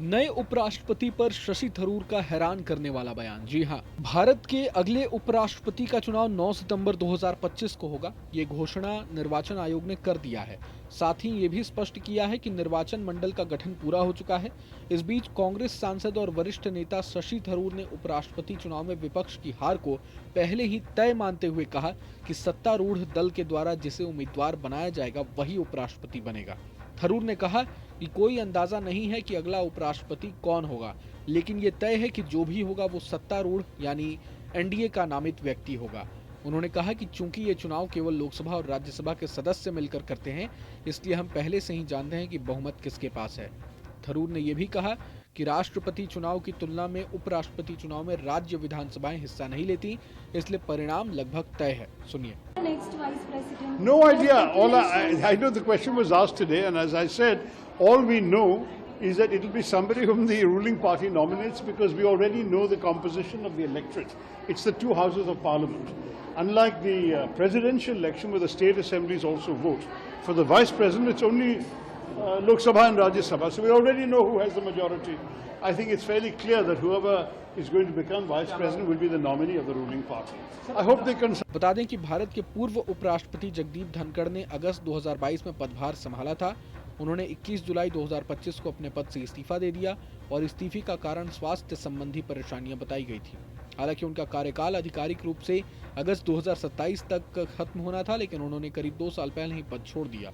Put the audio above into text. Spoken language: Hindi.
नए उपराष्ट्रपति पर शशि थरूर का हैरान करने वाला बयान। जी हां, भारत के अगले उपराष्ट्रपति का चुनाव 9 सितंबर 2025 को होगा। ये घोषणा निर्वाचन आयोग ने कर दिया है। साथ ही ये भी स्पष्ट किया है कि निर्वाचन मंडल का गठन पूरा हो चुका है। इस बीच कांग्रेस सांसद और वरिष्ठ नेता शशि थरूर ने उपराष्ट्रपति चुनाव में विपक्ष की हार को पहले ही तय मानते हुए कहा कि सत्तारूढ़ दल के द्वारा जिसे उम्मीदवार बनाया जाएगा वही उपराष्ट्रपति बनेगा। थरूर ने कहा कि कोई अंदाजा नहीं है कि अगला उपराष्ट्रपति कौन होगा, लेकिन ये तय है कि जो भी होगा वो सत्तारूढ़ यानी एनडीए का नामित व्यक्ति होगा। उन्होंने कहा कि चूंकि ये चुनाव केवल लोकसभा और राज्यसभा के सदस्य मिलकर करते हैं, इसलिए हम पहले से ही जानते हैं कि बहुमत किसके पास है। थरूर ने यह भी कहा कि राष्ट्रपति चुनाव की तुलना में उपराष्ट्रपति चुनाव में राज्य विधानसभाएं हिस्सा नहीं लेती, इसलिए परिणाम लगभग तय है। सुनिए। No idea. I know the question was asked today, and as I said, all we know is that it will be somebody whom the ruling party nominates, because we already know the composition of the electorate. It's the two houses of parliament. Unlike the presidential election, where the state assemblies also vote, for the vice president, it's only Lok Sabha and Rajya Sabha. So we already know who has the majority. I think it's fairly clear that whoever is going to become vice president will be the nominee of the ruling party. I hope they can. बता दें कि भारत के पूर्व उपराष्ट्रपति जगदीप धनखड़ ने अगस्त 2022 में पदभार संभाला था। उन्होंने 21 जुलाई 2025 को अपने पद से इस्तीफा दे दिया और इस्तीफे का कारण स्वास्थ्य संबंधी परेशानियां बताई गई थी। हालांकि उनका कार्यकाल आधिकारिक रूप से अगस्त 2027 तक खत्म होना था, लेकिन उन्होंने करीब 2 साल पहले ही पद छोड़ दिया।